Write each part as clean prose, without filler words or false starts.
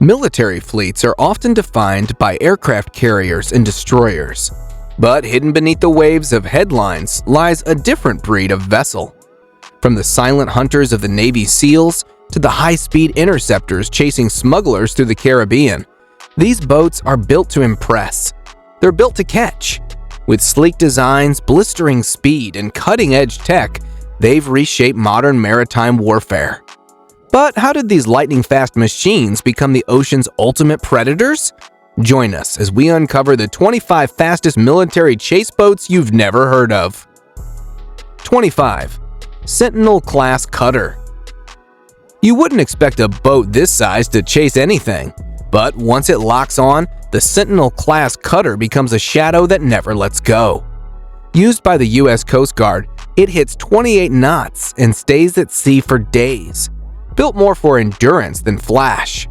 Military fleets are often defined by aircraft carriers and destroyers, but hidden beneath the waves of headlines lies a different breed of vessel. From the silent hunters of the Navy SEALs to the high-speed interceptors chasing smugglers through the Caribbean, these boats are built to impress. They're built to catch. With sleek designs, blistering speed, and cutting-edge tech, they've reshaped modern maritime warfare. But how did these lightning-fast machines become the ocean's ultimate predators? Join us as we uncover the 25 fastest military chase boats you've never heard of. 25. Sentinel-class cutter. You wouldn't expect a boat this size to chase anything, but once it locks on, the Sentinel-class cutter becomes a shadow that never lets go. Used by the U.S. Coast Guard, it hits 28 knots and stays at sea for days. Built more for endurance than flash.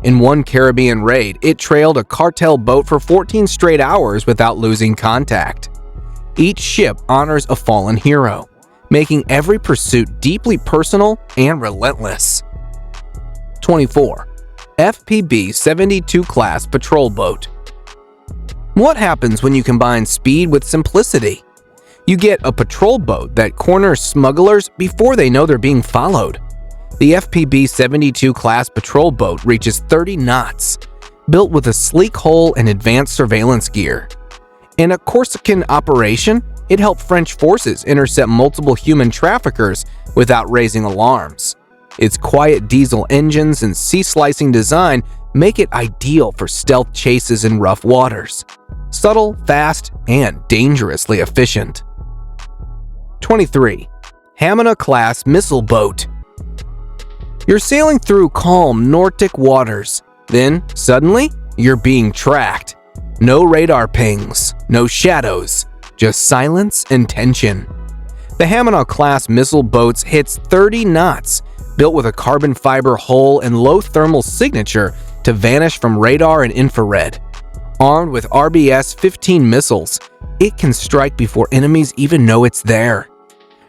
In one Caribbean raid, it trailed a cartel boat for 14 straight hours without losing contact. Each ship honors a fallen hero, making every pursuit deeply personal and relentless. 24. FPB-72 class patrol boat. What happens when you combine speed with simplicity? You get a patrol boat that corners smugglers before they know they're being followed. The FPB-72 class patrol boat reaches 30 knots, built with a sleek hull and advanced surveillance gear. In a Corsican operation, it helped French forces intercept multiple human traffickers without raising alarms. Its quiet diesel engines and sea-slicing design make it ideal for stealth chases in rough waters. Subtle, fast, and dangerously efficient. 23. Hammond-class missile boat. You're sailing through calm Nordic waters. Then, suddenly, you're being tracked. No radar pings, no shadows, just silence and tension. The Hammond-class missile boats hits 30 knots, built with a carbon fiber hull and low thermal signature to vanish from radar and infrared. Armed with RBS-15 missiles, it can strike before enemies even know it's there.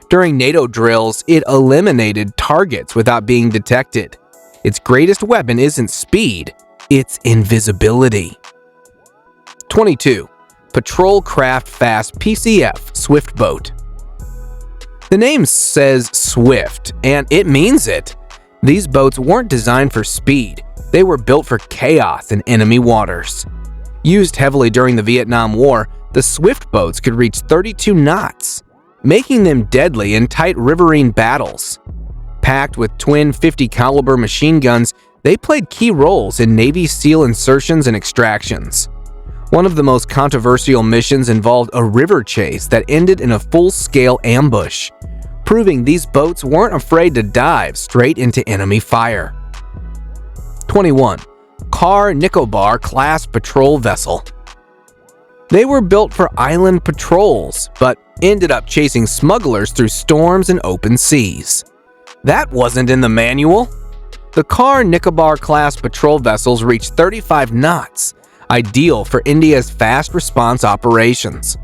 During NATO drills, it eliminated targets without being detected. Its greatest weapon isn't speed, it's invisibility. 22. Patrol Craft Fast PCF Swift Boat. The name says Swift, and it means it. These boats weren't designed for speed, they were built for chaos in enemy waters. Used heavily during the Vietnam War, the Swift boats could reach 32 knots, making them deadly in tight riverine battles. Packed with twin 50 caliber machine guns, they played key roles in Navy SEAL insertions and extractions. One of the most controversial missions involved a river chase that ended in a full-scale ambush, proving these boats weren't afraid to dive straight into enemy fire. 21. Car Nicobar class patrol vessel. They were built for island patrols, but ended up chasing smugglers through storms and open seas. That wasn't in the manual. The Car Nicobar class patrol vessels reached 35 knots, ideal for India's fast response operations.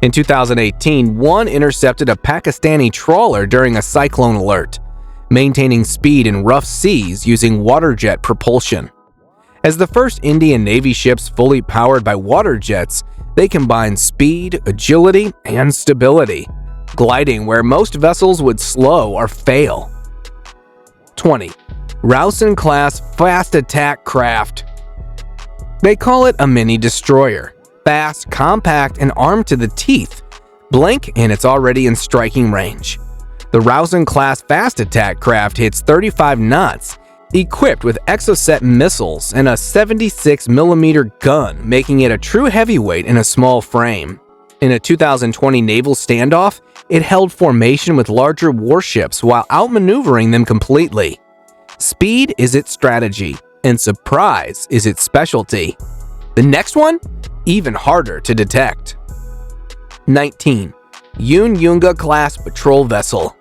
In 2018, one intercepted a Pakistani trawler during a cyclone alert, maintaining speed in rough seas using water jet propulsion. As the first Indian Navy ships fully powered by water jets, they combine speed, agility, and stability, gliding where most vessels would slow or fail. 20. Rousson class fast attack craft. They call it a mini destroyer. Fast, compact, and armed to the teeth. Blink and it's already in striking range. The Rousson class fast attack craft hits 35 knots, equipped with Exocet missiles and a 76mm gun, making it a true heavyweight in a small frame. In a 2020 naval standoff, it held formation with larger warships while outmaneuvering them completely. Speed is its strategy, and surprise is its specialty. The next one? Even harder to detect. 19. Yunga class patrol vessel.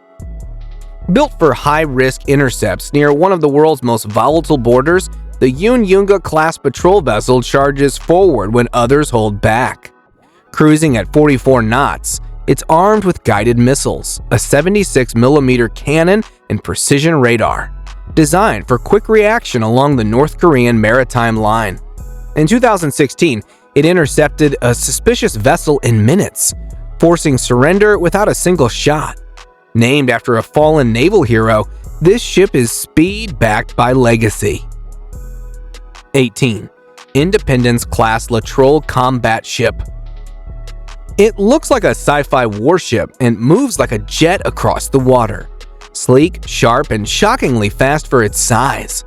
Built for high-risk intercepts near one of the world's most volatile borders, the Yunga class patrol vessel charges forward when others hold back. Cruising at 44 knots, it's armed with guided missiles, a 76mm cannon, and precision radar, designed for quick reaction along the North Korean maritime line. In 2016, it intercepted a suspicious vessel in minutes, forcing surrender without a single shot. Named after a fallen naval hero, this ship is speed backed by legacy. 18. Independence-class Latroll combat ship. It looks like a sci-fi warship and moves like a jet across the water. Sleek, sharp, and shockingly fast for its size.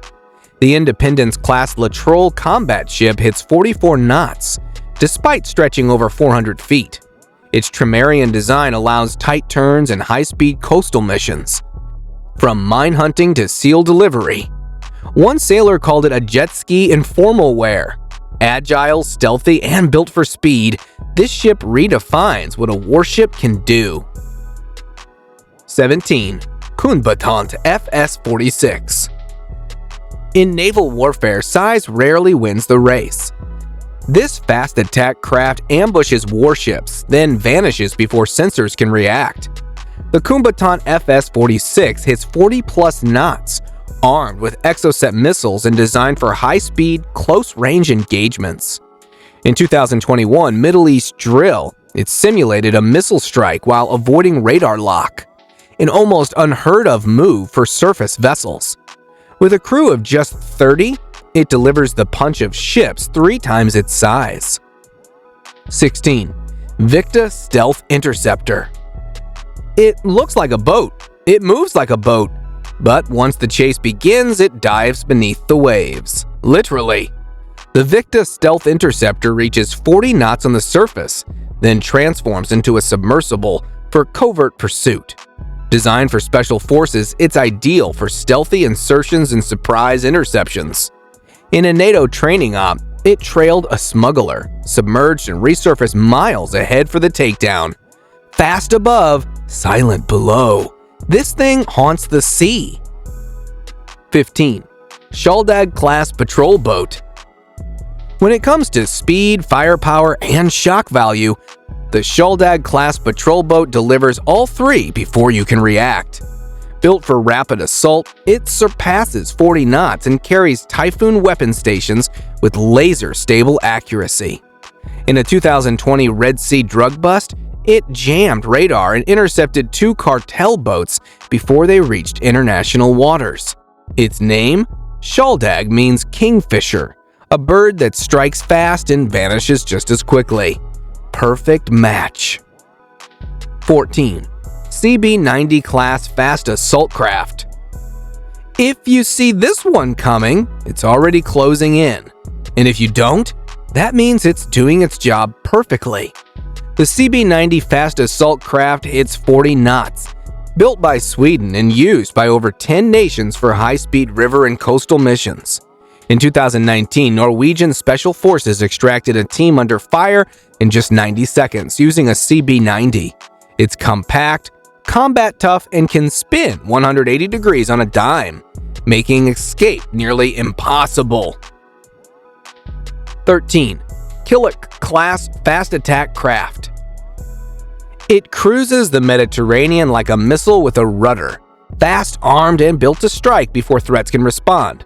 The Independence-class Latroll combat ship hits 44 knots, despite stretching over 400 feet. Its Tremarian design allows tight turns and high-speed coastal missions. From mine hunting to SEAL delivery. One sailor called it a jet ski in formal wear. Agile, stealthy, and built for speed, this ship redefines what a warship can do. 17. Kumbatan FS46. In naval warfare, size rarely wins the race. This fast attack craft ambushes warships, then vanishes before sensors can react. The Kumbatan FS46 hits 40-plus knots, armed with Exocet missiles and designed for high-speed, close-range engagements. In 2021 Middle East Drill, it simulated a missile strike while avoiding radar lock, an almost unheard-of move for surface vessels. With a crew of just 30, it delivers the punch of ships 3 times its size. 16. Victa Stealth Interceptor. It looks like a boat, it moves like a boat, but once the chase begins, it dives beneath the waves. Literally. The Victa Stealth Interceptor reaches 40 knots on the surface, then transforms into a submersible for covert pursuit. Designed for special forces, it's ideal for stealthy insertions and surprise interceptions. In a NATO training op, it trailed a smuggler, submerged and resurfaced miles ahead for the takedown. Fast above, silent below. This thing haunts the sea. 15. Sheldag-class patrol boat. When it comes to speed, firepower, and shock value, the Sheldag-class patrol boat delivers all 3 before you can react. Built for rapid assault, it surpasses 40 knots and carries Typhoon weapon stations with laser-stable accuracy. In a 2020 Red Sea drug bust, it jammed radar and intercepted 2 cartel boats before they reached international waters. Its name? Sheldag means kingfisher, a bird that strikes fast and vanishes just as quickly. Perfect match. 14. CB-90 class fast assault craft. If you see this one coming, it's already closing in. And if you don't, that means it's doing its job perfectly. The CB-90 fast assault craft hits 40 knots. Built by Sweden and used by over 10 nations for high-speed river and coastal missions. In 2019, Norwegian Special Forces extracted a team under fire in just 90 seconds using a CB-90. It's compact, combat tough, and can spin 180 degrees on a dime, making escape nearly impossible. 13. Killick-class fast attack craft. It cruises the Mediterranean like a missile with a rudder, fast armed and built to strike before threats can respond.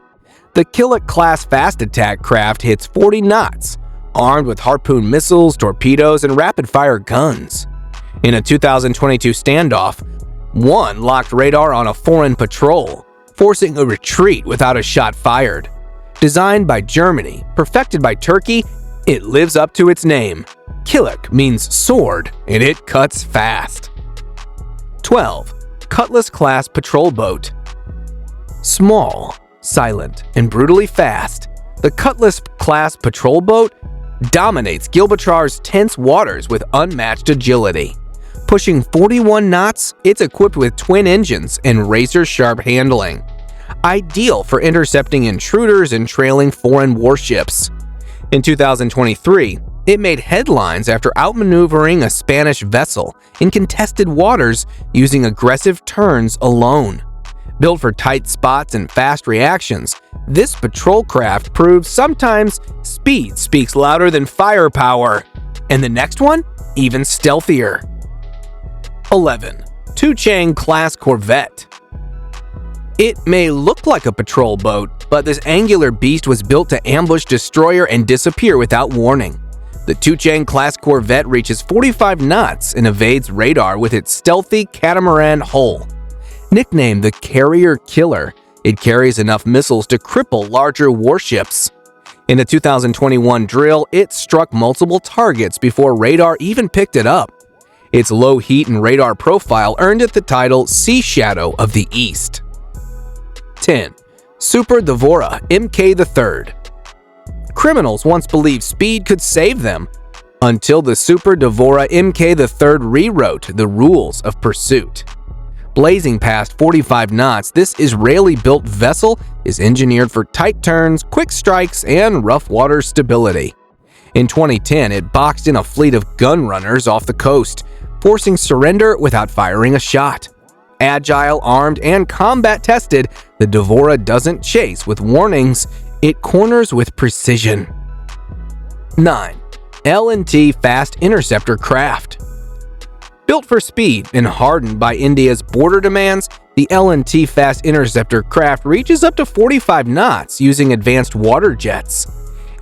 The Killick-class fast attack craft hits 40 knots, armed with Harpoon missiles, torpedoes, and rapid-fire guns. In a 2022 standoff, one locked radar on a foreign patrol, forcing a retreat without a shot fired. Designed by Germany, perfected by Turkey, it lives up to its name. Killick means sword, and it cuts fast. 12. Cutlass-class patrol boat. Small, silent, and brutally fast, the Cutlass-class patrol boat dominates Gibraltar's tense waters with unmatched agility. Pushing 41 knots, it's equipped with twin engines and razor-sharp handling. Ideal for intercepting intruders and trailing foreign warships. In 2023, it made headlines after outmaneuvering a Spanish vessel in contested waters using aggressive turns alone. Built for tight spots and fast reactions, this patrol craft proves sometimes speed speaks louder than firepower, and the next one, even stealthier. 11. Tuchang class Corvette. It may look like a patrol boat, but this angular beast was built to ambush, destroyer, and disappear without warning. The Tuchang-class Corvette reaches 45 knots and evades radar with its stealthy catamaran hull. Nicknamed the Carrier Killer, it carries enough missiles to cripple larger warships. In a 2021 drill, it struck multiple targets before radar even picked it up. Its low heat and radar profile earned it the title Sea Shadow of the East. 10. Super Dvorah MK III. Criminals once believed speed could save them, until the Super Dvorah MK III rewrote the rules of pursuit. Blazing past 45 knots, this Israeli-built vessel is engineered for tight turns, quick strikes, and rough water stability. In 2010, it boxed in a fleet of gun runners off the coast, forcing surrender without firing a shot. Agile, armed, and combat-tested, the Dvorah doesn't chase with warnings, it corners with precision. 9. L&T Fast Interceptor Craft. Built for speed and hardened by India's border demands, the L&T Fast Interceptor craft reaches up to 45 knots using advanced water jets.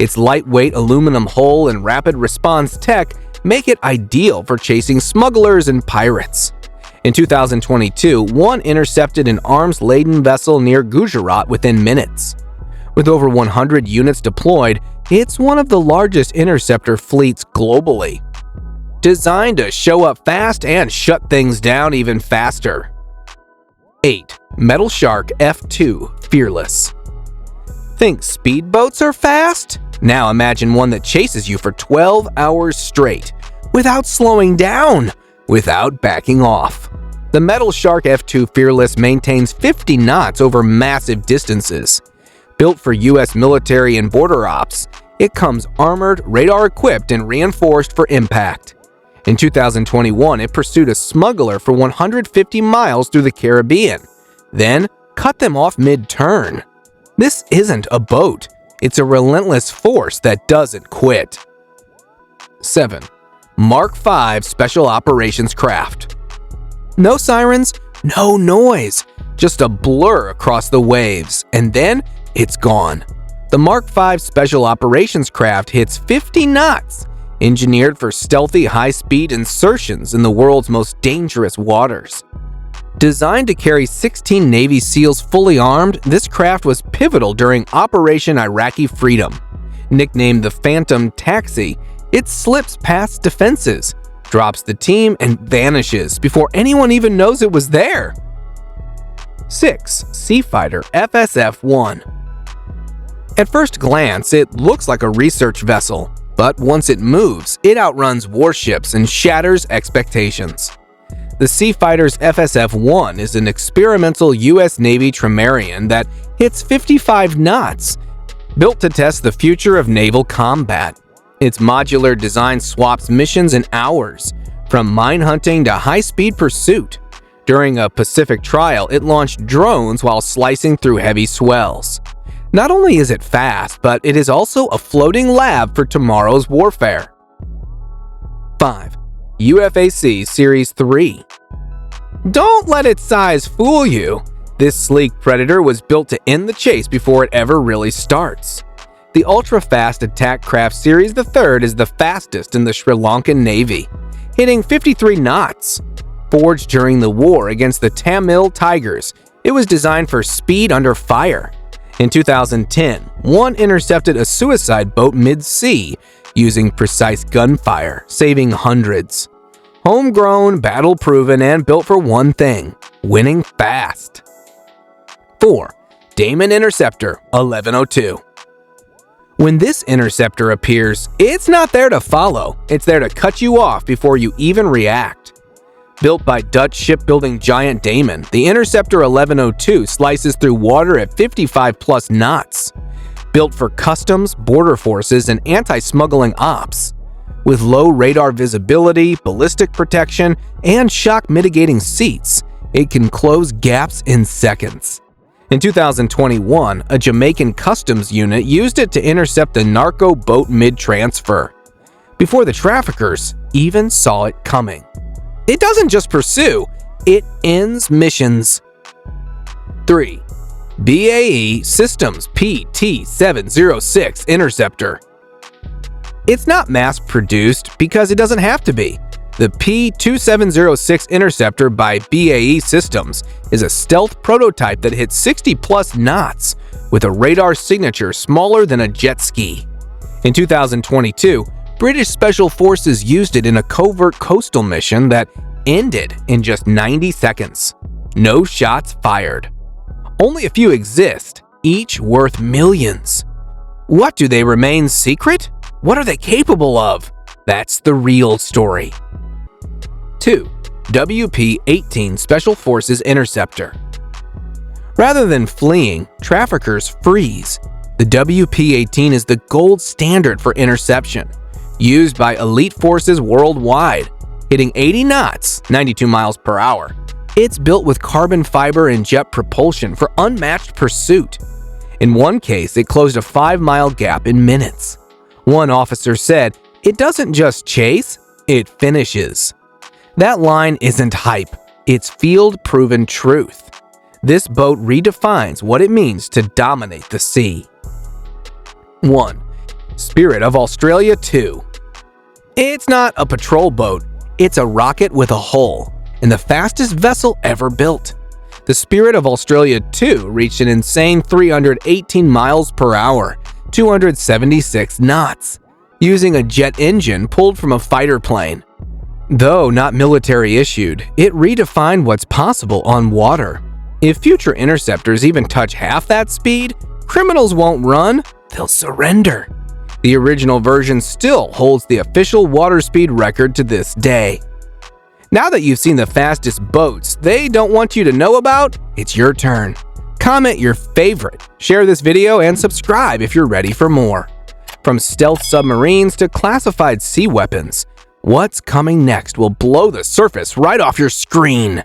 Its lightweight aluminum hull and rapid response tech make it ideal for chasing smugglers and pirates. In 2022, one intercepted an arms-laden vessel near Gujarat within minutes. With over 100 units deployed, it's one of the largest interceptor fleets globally. Designed to show up fast and shut things down even faster. 8. Metal Shark F2 Fearless. Think speedboats are fast? Now imagine one that chases you for 12 hours straight, without slowing down, without backing off. The Metal Shark F2 Fearless maintains 50 knots over massive distances. Built for US military and border ops, it comes armored, radar-equipped, and reinforced for impact. In 2021, it pursued a smuggler for 150 miles through the Caribbean, then cut them off mid-turn. This isn't a boat, it's a relentless force that doesn't quit. 7. Mark V Special Operations Craft. No sirens, no noise, just a blur across the waves, and then it's gone. The Mark V Special Operations Craft hits 50 knots, engineered for stealthy high-speed insertions in the world's most dangerous waters. Designed to carry 16 Navy SEALs fully armed, this craft was pivotal during Operation Iraqi Freedom. Nicknamed the Phantom Taxi, it slips past defenses, drops the team, and vanishes before anyone even knows it was there. 6. Fighter FSF1. At first glance, it looks like a research vessel, but once it moves, it outruns warships and shatters expectations. The Sea Fighter's FSF1 is an experimental US Navy Trimarine that hits 55 knots, built to test the future of naval combat. Its modular design swaps missions in hours, from mine hunting to high-speed pursuit. During a Pacific trial, it launched drones while slicing through heavy swells. Not only is it fast, but it is also a floating lab for tomorrow's warfare. 5. UFAC Series 3. Don't let its size fool you. This sleek predator was built to end the chase before it ever really starts. The ultra-fast attack craft Series III is the fastest in the Sri Lankan Navy, hitting 53 knots. Forged during the war against the Tamil Tigers, it was designed for speed under fire. In 2010, one intercepted a suicide boat mid-sea using precise gunfire, saving hundreds. Homegrown, battle-proven, and built for one thing: winning fast. 4. Damon Interceptor 1102. When this interceptor appears, it's not there to follow, it's there to cut you off before you even react. Built by Dutch shipbuilding giant Damon, the Interceptor 1102 slices through water at 55+ knots. Built for customs, border forces, and anti-smuggling ops. With low radar visibility, ballistic protection, and shock-mitigating seats, it can close gaps in seconds. In 2021, a Jamaican customs unit used it to intercept the narco boat mid-transfer, before the traffickers even saw it coming. It doesn't just pursue, it ends missions. 3. BAE Systems PT-706 Interceptor. It's not mass-produced because it doesn't have to be. The P-2706 Interceptor by BAE Systems is a stealth prototype that hits 60-plus knots with a radar signature smaller than a jet ski. In 2022, British Special Forces used it in a covert coastal mission that ended in just 90 seconds. No shots fired. Only a few exist, each worth millions. What, do they remain secret? What are they capable of? That's the real story. 2. WP-18 Special Forces Interceptor. Rather than fleeing, traffickers freeze. The WP-18 is the gold standard for interception, used by elite forces worldwide, hitting 80 knots, 92 miles per hour. It's built with carbon fiber and jet propulsion for unmatched pursuit. In one case, it closed a 5-mile gap in minutes. One officer said, "It doesn't just chase, it finishes." That line isn't hype, it's field-proven truth. This boat redefines what it means to dominate the sea. 1. Spirit of Australia II. It's not a patrol boat, it's a rocket with a hull, and the fastest vessel ever built. The Spirit of Australia II reached an insane 318 miles per hour, 276 knots, using a jet engine pulled from a fighter plane. Though not military issued, it redefined what's possible on water. If future interceptors even touch half that speed, criminals won't run, they'll surrender. The original version still holds the official water speed record to this day. Now that you've seen the fastest boats they don't want you to know about, it's your turn. Comment your favorite, share this video, and subscribe if you're ready for more. From stealth submarines to classified sea weapons, what's coming next will blow the surface right off your screen.